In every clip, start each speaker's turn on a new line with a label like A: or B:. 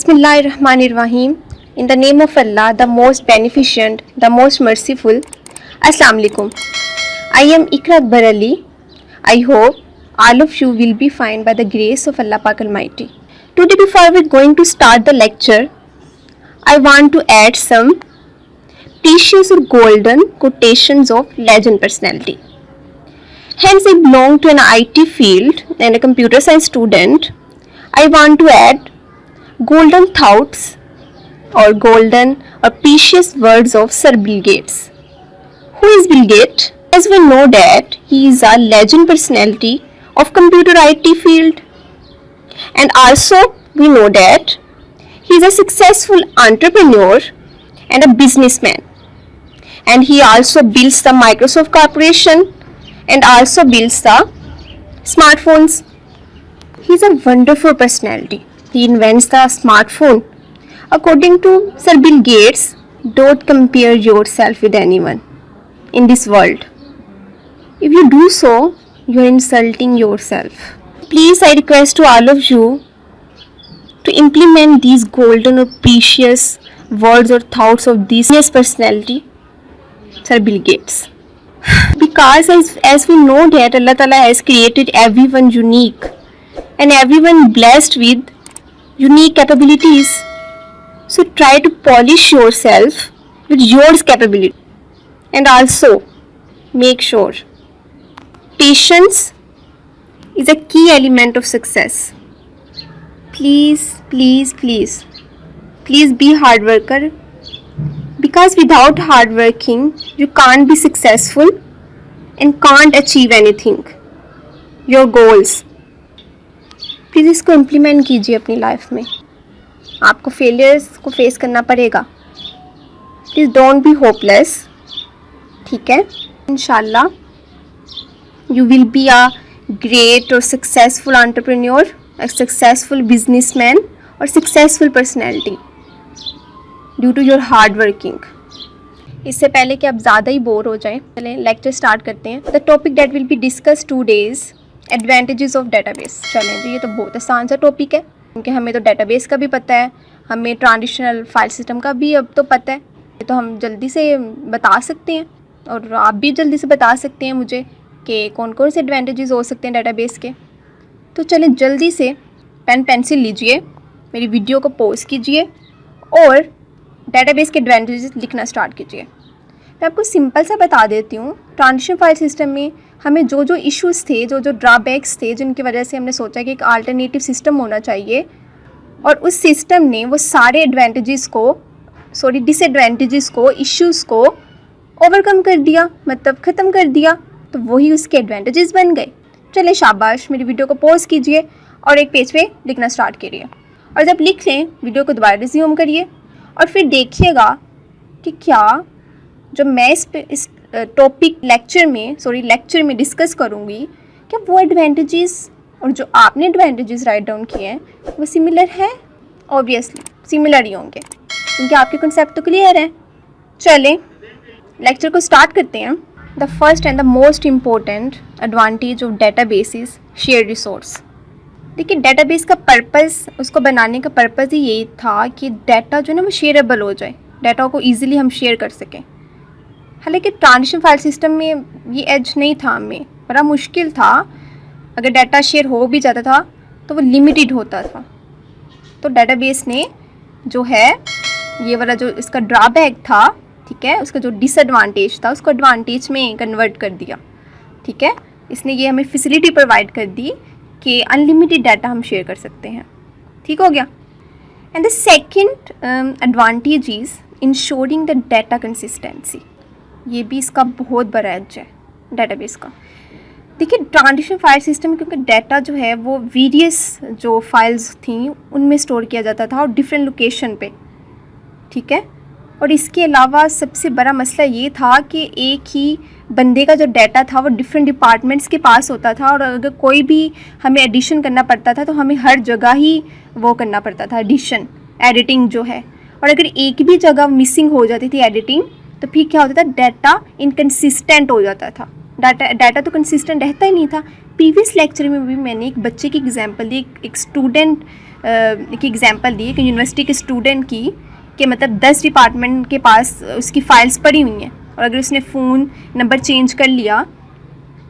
A: Bismillahirrahmanirrahim. In the name of Allah, the most beneficent, the most merciful. Assalamu alaikum. I am Ikra Akbar Ali. I hope all of you will be fine by the grace of Allah Pak Almighty. Today, before we're going to start the lecture, I want to add some precious or golden quotations of legend personality. Hence, I belong to an IT field and a computer science student. I want to add golden thoughts or golden or precious words of Sir Bill Gates. Who is Bill Gates? As we know that he is a legend personality of computer IT field, and also we know that he is a successful entrepreneur and a businessman, and he also builds the Microsoft Corporation and also builds the smartphones. He is a wonderful personality. He invents the smartphone. According to Sir Bill Gates, don't compare yourself with anyone in this world. If you do so, you are insulting yourself. Please, I request to all of you to implement these golden or precious words or thoughts of this personality, Sir Bill Gates. Because as we know that Allah Ta'ala has created everyone unique and everyone blessed with unique capabilities. So try to polish yourself with yours capability. And also make sure patience is a key element of success. Please be hard worker, because without hard working you can't be successful and can't achieve anything, your goals. Please इसको implement कीजिए अपनी life में. आपको failures को face करना पड़ेगा. Please don't be hopeless. ठीक है, इंशाल्लाह you will be a great और successful entrepreneur, a successful businessman और successful personality due to your hard working. इससे पहले कि आप ज़्यादा ही बोर हो जाएं, चलें लेक्चर स्टार्ट करते हैं. The topic that will be discuss today's advantages of database. चलें जी, ये तो बहुत आसान सा टॉपिक है, क्योंकि हमें तो डेटाबेस का भी पता है, हमें ट्रांजिशनल फाइल सिस्टम का भी अब तो पता है. ये तो हम जल्दी से बता सकते हैं और आप भी जल्दी से बता सकते हैं मुझे कि कौन कौन से एडवांटेजेस हो सकते हैं डेटाबेस के. तो चलें जल्दी से पेन पेंसिल लीजिए, मेरी वीडियो को पॉज कीजिए और डेटाबेस के एडवांटेजेस लिखना स्टार्ट कीजिए. मैं आपको सिंपल सा बता देती हूँ. ट्रांजिशनल फाइल सिस्टम में हमें जो इश्यूज़ थे, जो ड्रॉबैक्स थे, जिनकी वजह से हमने सोचा कि एक अल्टरनेटिव सिस्टम होना चाहिए, और उस सिस्टम ने वो सारे डिसएडवांटेजेस को, इश्यूज़ को ओवरकम कर दिया, मतलब ख़त्म कर दिया. तो वही उसके एडवांटेजेस बन गए. चले शाबाश, मेरी वीडियो को पॉज कीजिए और एक पेज पे लिखना स्टार्ट करिए. और जब लिख लें, वीडियो को दोबारा रिज्यूम करिए और फिर देखिएगा कि क्या जो मैं इस टॉपिक लेक्चर में डिस्कस करूँगी, क्या वो एडवांटेजेस और जो आपने एडवांटेजेस राइट डाउन किए हैं वो सिमिलर है. ऑब्वियसली सिमिलर ही होंगे, क्योंकि आपके कॉन्सेप्ट तो क्लियर है. चलें लेक्चर को स्टार्ट करते हैं. The first and the most important advantage of database is share resource. देखिए, डेटाबेस का पर्पस, उसको बनाने का पर्पस ही यही था कि डाटा जो है ना वो शेयरेबल हो जाए, डाटा को ईजिली हम शेयर कर सकें. हालांकि ट्रांजिशन फाइल सिस्टम में ये एज नहीं था, हमें बड़ा मुश्किल था. अगर डाटा शेयर हो भी जाता था तो वो लिमिटेड होता था. तो डेटाबेस ने जो है ये वाला जो इसका ड्रॉबैक था, ठीक है, उसका जो डिसएडवांटेज था उसको एडवांटेज में कन्वर्ट कर दिया. ठीक है, इसने ये हमें फैसिलिटी प्रोवाइड कर दी कि अनलिमिटेड डाटा हम शेयर कर सकते हैं. ठीक हो गया. And the second advantage is ensuring the data consistency. ये भी इसका बहुत बड़ा एज है डेटाबेस का. देखिए, ट्रांजिशन फाइल सिस्टम में क्योंकि डाटा जो है वो वेरियस जो फाइल्स थी उनमें स्टोर किया जाता था और डिफरेंट लोकेशन पे. ठीक है, और इसके अलावा सबसे बड़ा मसला ये था कि एक ही बंदे का जो डाटा था वो डिफरेंट डिपार्टमेंट्स के पास होता था, और अगर कोई भी हमें एडिशन करना पड़ता था तो हमें हर जगह ही वो करना पड़ता था, एडिटिंग जो है. और अगर एक भी जगह मिसिंग हो जाती थी एडिटिंग, तो फिर क्या होता था, डाटा इनकन्सिस्टेंट हो जाता था. डाटा तो कंसिस्टेंट रहता ही नहीं था. प्रीवियस लेक्चर में भी मैंने एक बच्चे की एग्जांपल दी, एक स्टूडेंट एक एग्जांपल दी कि यूनिवर्सिटी के स्टूडेंट की कि मतलब 10 डिपार्टमेंट के पास उसकी फ़ाइल्स पड़ी हुई हैं, और अगर उसने फ़ोन नंबर चेंज कर लिया,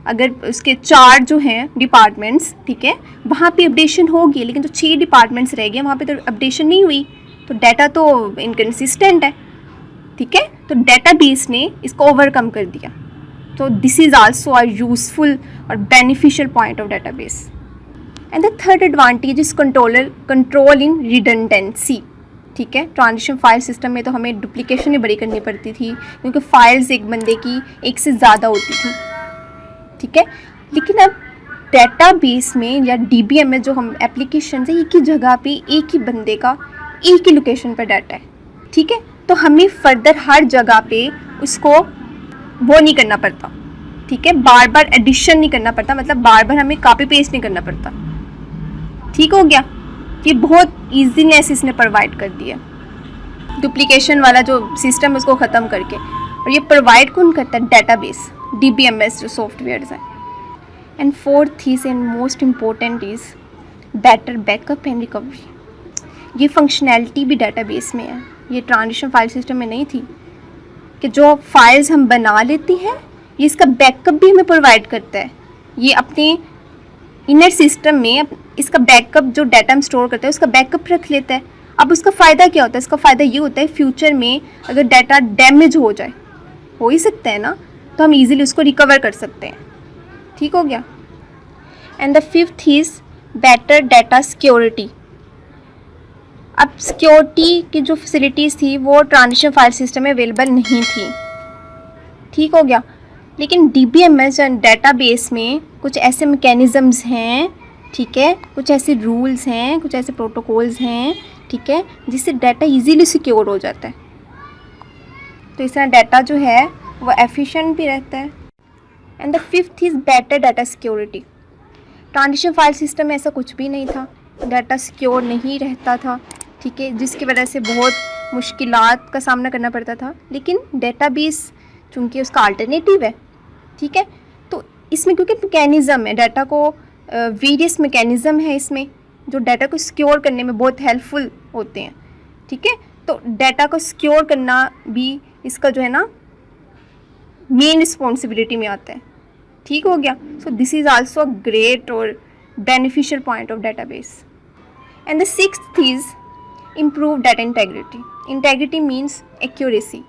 A: अगर उसके 4 जो हैं डिपार्टमेंट्स, ठीक है, वहाँ पे अपडेशन होगी, लेकिन जो 6 डिपार्टमेंट्स रह गए वहाँ पे तो अपडेशन नहीं हुई, तो डाटा तो इनकन्सिस्टेंट है, ठीक है। तो डेटाबेस ने इसको ओवरकम कर दिया। तो this is also a useful और beneficial point of database. And the third advantage is control in redundancy, ठीक है। ट्रांजिशन फाइल सिस्टम में तो हमें डुप्लीकेशन ही बड़ी करनी पड़ती थी, क्योंकि फाइल्स एक बंदे की एक से ज़्यादा होती थी, ठीक है। लेकिन अब डेटाबेस में या DBM में जो हम एप्लीकेशन है, एक ही जगह पे एक ही बंदे का एक ही लोकेशन पर डाटा है, ठीक है। तो हमें फर्दर हर जगह पे उसको वो नहीं करना पड़ता, ठीक है, बार बार एडिशन नहीं करना पड़ता, मतलब बार बार हमें कॉपी पेस्ट नहीं करना पड़ता, ठीक हो गया। ये बहुत ईजीनेस इसने प्रोवाइड कर दिया, डुप्लीकेशन वाला जो सिस्टम है उसको ख़त्म करके। और ये प्रोवाइड कौन करता है? डेटाबेस, DBMS जो सॉफ्टवेयर्स हैं। And fourth is and most important is better backup and recovery. ये फंक्शनैलिटी भी डेटाबेस में है, ये ट्रांजिशन फाइल सिस्टम में नहीं थी, कि जो फाइल्स हम बना लेते हैं ये इसका बैकअप भी हमें प्रोवाइड करता है। ये अपने इनर सिस्टम में इसका बैकअप, जो डाटा हम स्टोर करते हैं उसका बैकअप रख लेता है। अब उसका फ़ायदा क्या होता है? इसका फ़ायदा ये होता है फ्यूचर में अगर डाटा डैमेज हो जाए, हो ही सकता है ना, तो हम इजीली उसको रिकवर कर सकते हैं, ठीक हो गया। And the fifth is better data security. अब सिक्योरिटी की जो फैसिलिटीज़ थी वो ट्रांजिशन फाइल सिस्टम में अवेलेबल नहीं थी, ठीक हो गया। लेकिन DBMS एंड डेटाबेस में कुछ ऐसे मैकेनिज़म्स हैं, ठीक है, कुछ ऐसे रूल्स हैं, कुछ ऐसे प्रोटोकॉल्स हैं, ठीक है, जिससे डाटा इजीली सिक्योर हो जाता है। तो इस तरह डाटा जो है वो एफिशिएंट भी रहता है। And the fifth is better data security. Transition file system में ऐसा कुछ भी नहीं था, डाटा सिक्योर नहीं रहता था, ठीक है, जिसकी वजह से बहुत मुश्किलात का सामना करना पड़ता था। लेकिन डेटाबेस चूँकि उसका अल्टरनेटिव है, ठीक है, तो इसमें क्योंकि मैकेनिज़्म है, डाटा को वेरियस मैकेनिज़्म है इसमें जो डाटा को सिक्योर करने में बहुत हेल्पफुल होते हैं, ठीक है। तो डाटा को सिक्योर करना भी इसका जो है ना मेन रिस्पॉन्सिबिलिटी में आता है, ठीक हो गया। So this is also a great और beneficial point of database. And the sixth is improve data integrity. Integrity means accuracy.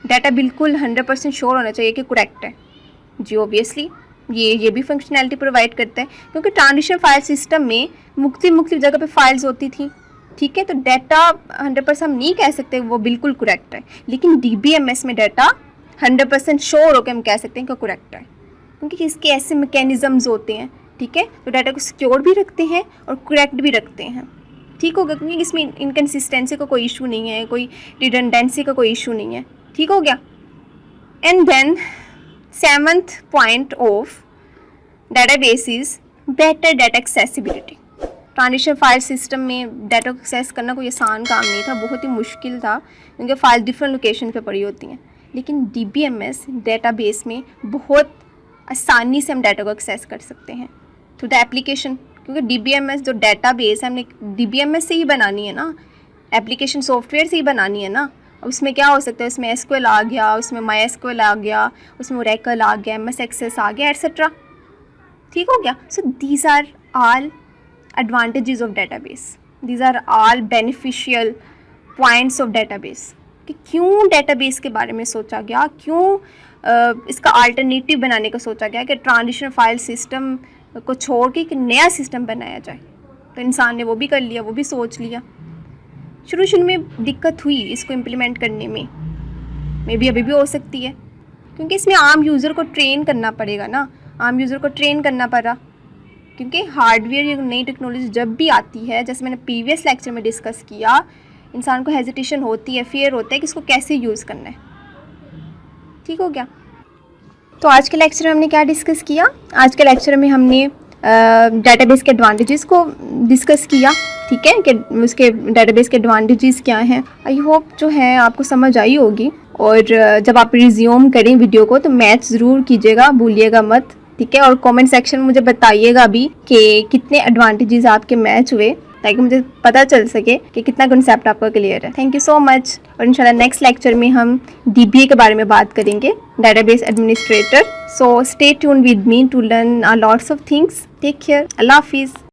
A: Data बिल्कुल 100% श्योर होना चाहिए कि करेक्ट है जी। ऑब्वियसली ये भी फंक्शनैलिटी प्रोवाइड करता है, क्योंकि ट्रांजिशन फाइल सिस्टम में मुख्तलिफ जगह पे फाइल्स होती थी, ठीक है। तो डाटा 100% हम नहीं कह सकते वो बिल्कुल करेक्ट है, लेकिन DBMS में डाटा 100% श्योर होकर हम कह सकते हैं कि करेक्ट है, क्योंकि इसके ऐसे मैकेनिज़म्स होते हैं, ठीक है, तो डाटा को सिक्योर भी रखते हैं और करेक्ट भी रखते हैं, ठीक होगा, क्योंकि इसमें इनकन्सिस्टेंसी का कोई इशू नहीं है, कोई रिडंडेंसी का कोई इशू नहीं है, ठीक हो गया। And then 7th point of database is better data accessibility. Transition file system में डाटा को एक्सेस करना कोई आसान काम नहीं था, बहुत ही मुश्किल था, क्योंकि फाइल डिफरेंट लोकेशन पे पड़ी होती हैं। लेकिन DBMS डेटाबेस में बहुत आसानी से हम डाटा को एक्सेस कर सकते हैं थ्रू द एप्लीकेशन, क्योंकि DBMS जो डेटाबेस है हमने DBMS से ही बनानी है ना, एप्लीकेशन सॉफ्टवेयर से ही बनानी है ना। उसमें क्या हो सकता है, उसमें SQL आ गया, उसमें MySQL आ गया, उसमें Oracle आ गया, MS Access आ गया, एट्सेट्रा, ठीक हो गया। So these are all advantages of database, these are all beneficial points of database. कि क्यों डेटाबेस के बारे में सोचा गया, क्यों इसका अल्टरनेटिव बनाने का सोचा गया कि ट्रांजिशन फाइल सिस्टम को छोड़ के एक नया सिस्टम बनाया जाए। तो इंसान ने वो भी कर लिया, वो भी सोच लिया। शुरू में दिक्कत हुई इसको इम्प्लीमेंट करने में, मे बी अभी भी हो सकती है, क्योंकि इसमें आम यूज़र को ट्रेन करना पड़ेगा ना, आम यूज़र को ट्रेन करना पड़ा, क्योंकि हार्डवेयर या नई टेक्नोलॉजी जब भी आती है, जैसे मैंने प्रीवियस लेक्चर में डिस्कस किया, इंसान को हेजिटेशन होती है, फियर होता है कि इसको कैसे यूज़ करना है, ठीक हो गया। तो आज के लेक्चर में हमने क्या डिस्कस किया? आज के लेक्चर में हमने डेटाबेस के एडवांटेजेस को डिस्कस किया, ठीक है, कि उसके डेटाबेस के एडवांटेजेस क्या हैं। आई होप जो है आपको समझ आई होगी, और जब आप रिज्यूम करें वीडियो को तो मैच ज़रूर कीजिएगा, भूलिएगा मत, ठीक है। और कमेंट सेक्शन में मुझे बताइएगा भी कि कितने एडवांटेजेस आपके मैच हुए, ताकि मुझे पता चल सके कि कितना कंसेप्ट आपका क्लियर है। Thank you so much. और इंशाल्लाह नेक्स्ट लेक्चर में हम DBA के बारे में बात करेंगे, database administrator. So stay tune with me to learn lots of things. Take care. अल्लाह हाफिज़।